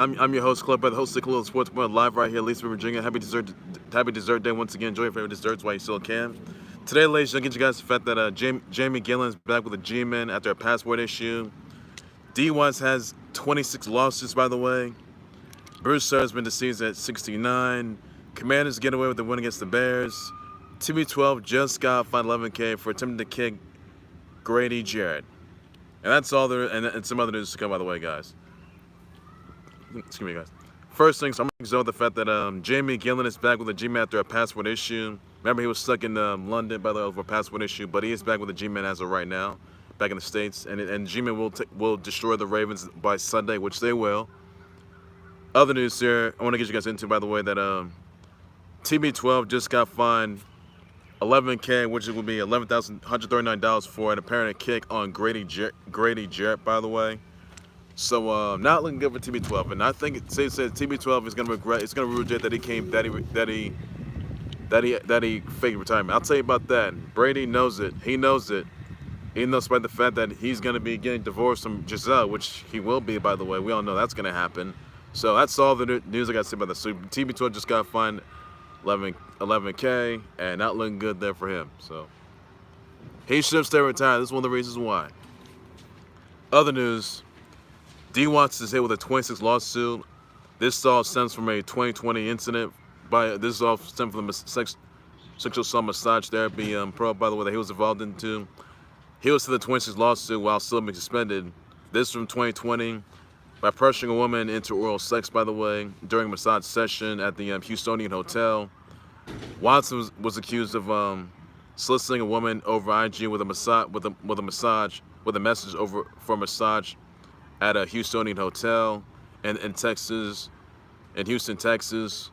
I'm your host, Club Brother, host of Khalil Sports Point, live right here, Leesburg, Virginia. Happy dessert day once again. Enjoy your favorite desserts while you still can. Today, ladies, I'll get you guys the fact that Jamie Gillan's back with a G-Man after a passport issue. D. Watts has 26 lawsuits, by the way. Bruce Sutter has been deceased at 69. Commanders get away with the win against the Bears. TB12 just got fined 11K for attempting to kick Grady Jarrett. And that's all there, and some other news to come, by the way, guys. Excuse me, guys. First things, I'm going to exalt the fact that Jamie Gillan is back with a G-Man after a passport issue. Remember, he was stuck in London, by the way, over a passport issue, but he is back with a G-Man as of right now, back in the States. And G-Man will destroy the Ravens by Sunday, which they will. Other news here, I want to get you guys into, by the way, that TB12 just got fined 11K, which will be $11,139 for an apparent kick on Grady Jarrett, by the way. So not looking good for TB12, and I think it's safe to say TB12 is going to regret. It's going to regret that he faked retirement. I'll tell you about that. Brady knows it. He knows it. He knows by the fact that he's going to be getting divorced from Giselle, which he will be, by the way. We all know that's going to happen. So that's all the news I got to say about this. So TB12 just got fined 11K, and not looking good there for him. So he should have stayed retired. This is one of the reasons why. Other news. D. Watts is hit with a 26 lawsuit. This all stems from a 2020 incident. This all stems from the sexual assault massage therapy probe, by the way, that he was involved into. He was to the 26 lawsuit while still being suspended. This from 2020 by pressuring a woman into oral sex, by the way, during a massage session at the Houstonian hotel. Watson was accused of soliciting a woman over IG with a message over for a massage at a Houstonian hotel in Houston, Texas,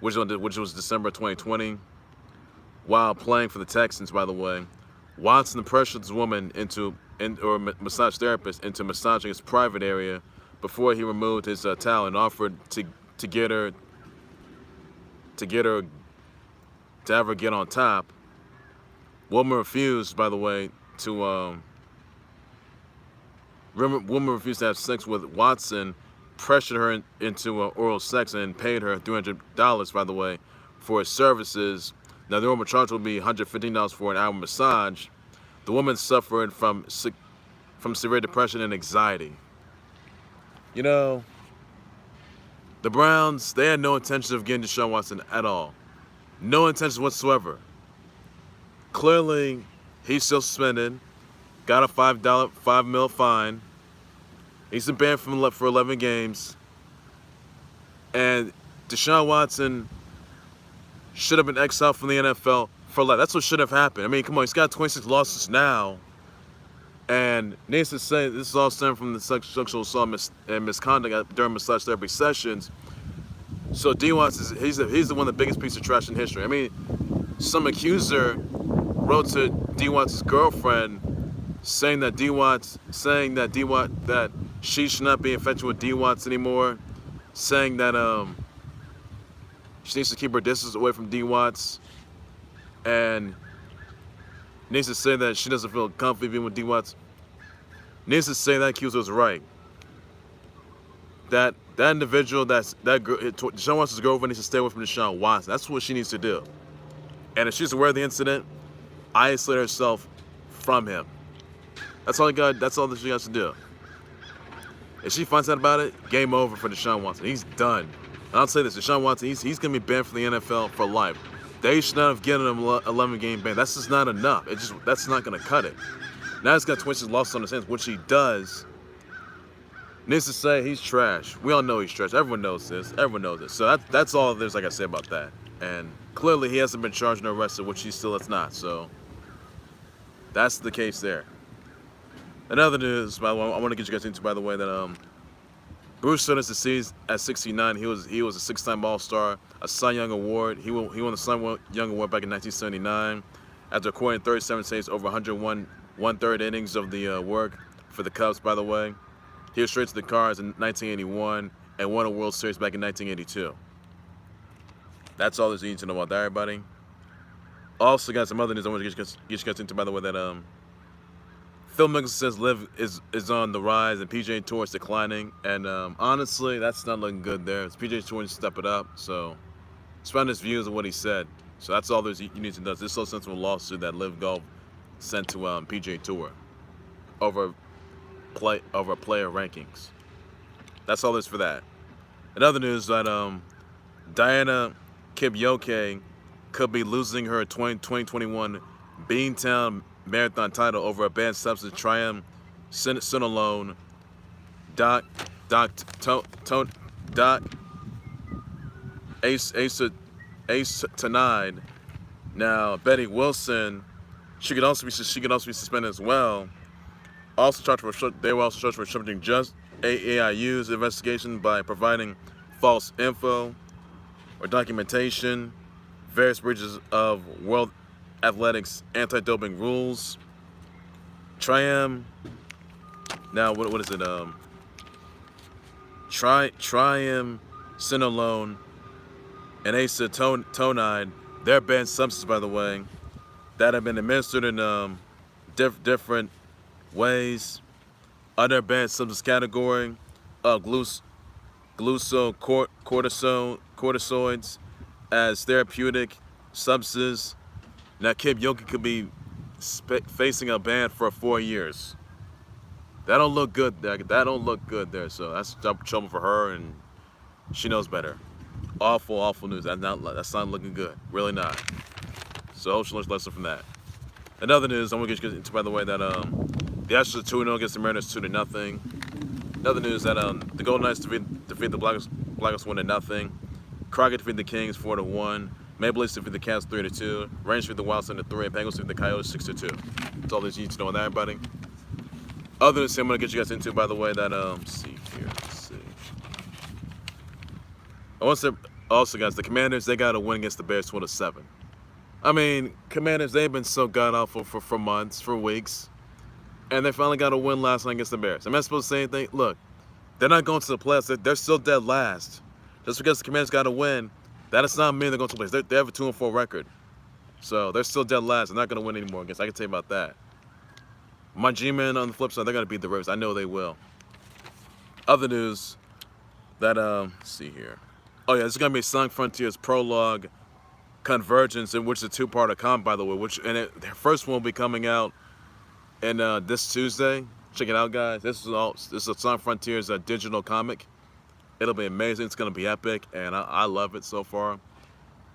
which was December 2020. While playing for the Texans, by the way, Watson pressured this woman or massage therapist into massaging his private area before he removed his towel and offered to have her get on top. Woman refused, by the way, woman refused to have sex with Watson, pressured her into oral sex, and paid her $300, by the way, for his services. Now, the normal charge will be $115 for an hour massage. The woman suffered from severe depression and anxiety. You know, the Browns, they had no intention of getting Deshaun Watson at all. No intention whatsoever. Clearly, he's still suspended. Got a $5 mil fine. He's been banned for 11 games. And Deshaun Watson should have been exiled from the NFL for life. That's what should have happened. I mean, come on, he's got 26 losses now. And needless to say, this is all stemming from the sexual assault and misconduct during massage therapy sessions. So D. Watts he's the one of the biggest piece of trash in history. I mean, some accuser wrote to D. Watts' girlfriend saying that she should not be infatuated with D. Watts anymore, saying that she needs to keep her distance away from D. Watts, and needs to say that she doesn't feel comfy being with D. Watts. Needs to say that accuser was right. That individual, Deshaun Watson's girlfriend, needs to stay away from Deshaun Watson. That's what she needs to do. And if she's aware of the incident, isolate herself from him. That's all that she has to do. If she finds out about it, game over for Deshaun Watson. He's done. And I'll say this, Deshaun Watson, he's going to be banned from the NFL for life. They should not have given him an 11-game ban. That's just not enough. That's not going to cut it. Now he's got 26 losses on his hands, which he does. Needs to say he's trash. We all know he's trash. Everyone knows this. Everyone knows this. So that's all there's like I say about that. And clearly he hasn't been charged nor arrested, which he still is not. So that's the case there. Another news, by the way, I want to get you guys into, by the way, that Bruce Sutter is deceased at 69. He was a six-time All-Star, a Cy Young Award. He won the Cy Young Award back in 1979 after recording 37 saves over 101 one-third innings of the work for the Cubs, by the way. He was traded to the Cards in 1981 and won a World Series back in 1982. That's all there's you need to know about that, everybody. Also, got some other news I want to get you guys into, by the way, that Phil Mickelson says Liv is on the rise and PGA Tour is declining, and honestly, that's not looking good there. It's PGA Tour needs to step it up. So, it's found his views of what he said. So that's all you need to know. This is so sensible lawsuit that Liv Golf sent to PGA Tour over player rankings. That's all there's for that. In other news, that Diana Kibyoke could be losing her 2021 Beantown Marathon title over a banned substance triamcinolone acetonide. Now Betty Wilson, she could also be suspended as well. Also charged for they were also charged for obstructing just AAIU's investigation by providing false info or documentation, various breaches of World Athletics anti-doping rules. Now what is it? Triamcinolone and acetonide, they're banned substances, by the way, that have been administered in different ways. Other banned substance category, glucocorticoids as therapeutic substances. Now Kibyoke could be facing a ban for 4 years. That don't look good. That don't look good there. So that's trouble for her, and she knows better. Awful news. That's not looking good. Really not. So I hope she learns a lesson from that. Another news I'm gonna get into, by the way, that the Astros are 2-0 against the Mariners 2-0. Another news that the Golden Knights defeat the Blackhawks 1-0. Crockett defeat the Kings 4-1. Maple Leafs defeat the Cavs 3-2. Rangers defeat the Wild 7-3. Bengals defeat the Coyotes 6-2. That's all you need to know on that, everybody. Other news I'm gonna get you guys into, by the way, that let's see. I want to say also, guys, the Commanders, they got to win against the Bears 12-7. I mean, Commanders, they've been so god-awful for months, for weeks. And they finally got a win last night against the Bears. Am I supposed to say anything? Look, they're not going to the playoffs. They're still dead last. Just because the Commanders got a win, that does not mean they're going to the playoffs. They have a 2-4 record. So they're still dead last. They're not going to win anymore. I guess I can tell you about that. My G-Men on the flip side, they're going to beat the Ravens. I know they will. Other news that, let's see here. Oh, yeah, this is going to be Sonic Frontiers Prologue Convergence, in which it's a 2-part comp, by the way. The first one will be coming out in this Tuesday. Check it out, guys. This is a Sonic Frontiers digital comic. It'll be amazing. It's going to be epic, and I love it so far.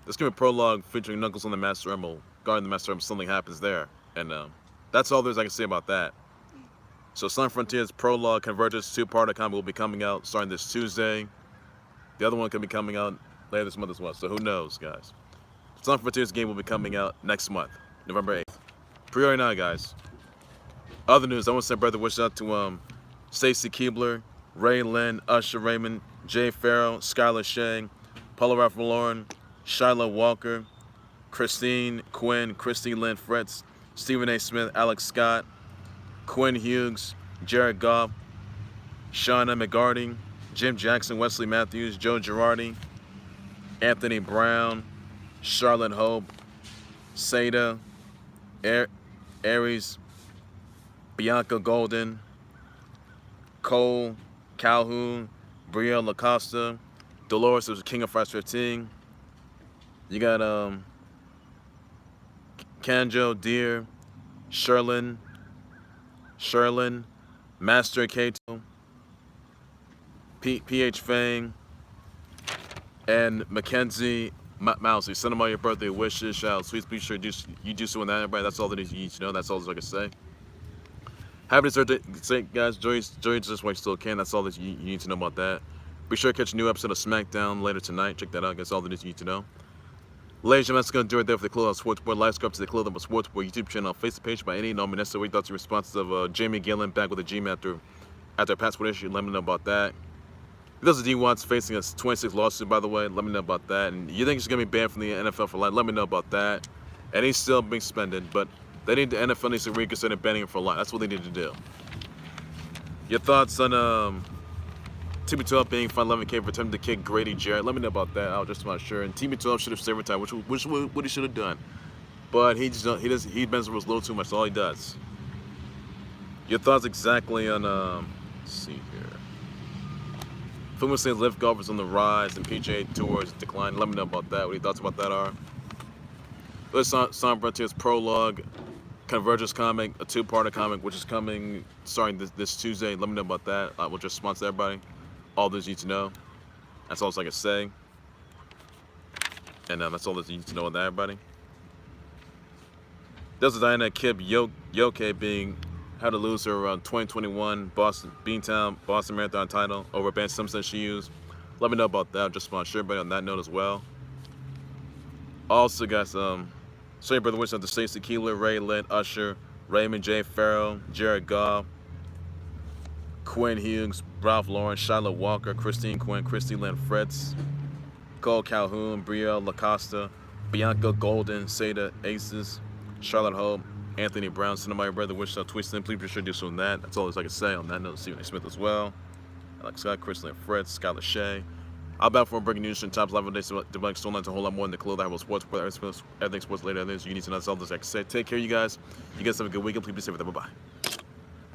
This going to be a prologue featuring Knuckles on the Master Emerald. Guarding the Master Emerald, something happens there. And that's all there's I can say about that. So Sonic Frontiers Prologue Convergence 2-part comic will be coming out starting this Tuesday. The other one could be coming out later this month as well. So who knows, guys. Sonic Frontiers game will be coming out next month, November 8th. Pre-order now, guys. Other news, I want to send brother wishes out to Stacy Keebler, Ray Lynn, Usher Raymond, Jay Farrell, Skylar Shea, Paula Ralph Lauren, Shiloh Walker, Christine Quinn, Christy Lynn Fritz, Stephen A. Smith, Alex Scott, Quinn Hughes, Jared Goff, Shauna McGarty, Jim Jackson, Wesley Matthews, Joe Girardi, Anthony Brown, Charlotte Hope, Seda, Aries, Bianca Golden, Cole Calhoun, Brielle Lacosta, Dolores of King of Fighters 15. You got Kanjo Deer, Sherlin, Master Kato, PH Fang, and Mackenzie Mousy. Send them all your birthday wishes. Shout out, please be sure you do so in that, everybody. That's all that you need to know. That's all I can say. Happy birthday, guys. Enjoy this while you still can. That's all that you need to know about that. Be sure to catch a new episode of SmackDown later tonight. Check that out. That's all that you need to know. Ladies and gentlemen, that's going to do it there for the Khalil Sports Board. Live subscribe to the Khalil Sports Board YouTube channel, Facebook page by any known necessary thoughts and responses of Jamie Gillan back with a G after a passport issue. Let me know about that. Those are D Watts facing a 26 lawsuit, by the way. Let me know about that. And you think he's going to be banned from the NFL for life? Let me know about that. And he's still being suspended, but the NFL needs to reconsider banning him for life. That's what they need to do. Your thoughts on TB12 being fined $11K for attempting to kick Grady Jarrett? Let me know about that. I was just not sure. And TB12 should have stayed retired, which what he should have done. But he bends the rules a little too much. That's all he does. Your thoughts exactly on, let's see here. Fluent saying lift golf is on the rise and PGA Tours decline. Let me know about that. What your thoughts about that are. There's Sam Frontier's prologue, Convergence comic, a two-parter comic, which is coming starting this Tuesday. Let me know about that. We'll just sponsor everybody. All those you need to know. That's all I can say. And that's all that you need to know on that, everybody. This is Diana Kib Yoke being how to lose her 2021 Beantown Boston Marathon title over Ben Simpson she used. Let me know about that. I'll just sponsor everybody on that note as well. Also, guys, sorry, brother, wish out to Stacey Keeler, Ray Lynn, Usher, Raymond J. Farrell, Jared Goff, Quinn Hughes, Ralph Lawrence, Shiloh Walker, Christine Quinn, Christy Lynn Fritz, Cole Calhoun, Brielle Lacosta, Bianca Golden, Seda Aces, Charlotte Hope, Anthony Brown, Cinnamon, brother, wish out Twistin. Please be sure to do so on that. That's all I can say on that note. Stephen A. Smith as well. Alex Scott, Chris Lynn Fritz, Scott Lachey. I'll back for breaking news and top level days to debunk storylines a whole lot more than the Khalil that sports, everything sports later. Everything you need to know. That's all this I can say. Take care, you guys. You guys have a good weekend. Please be safe with them. Bye bye.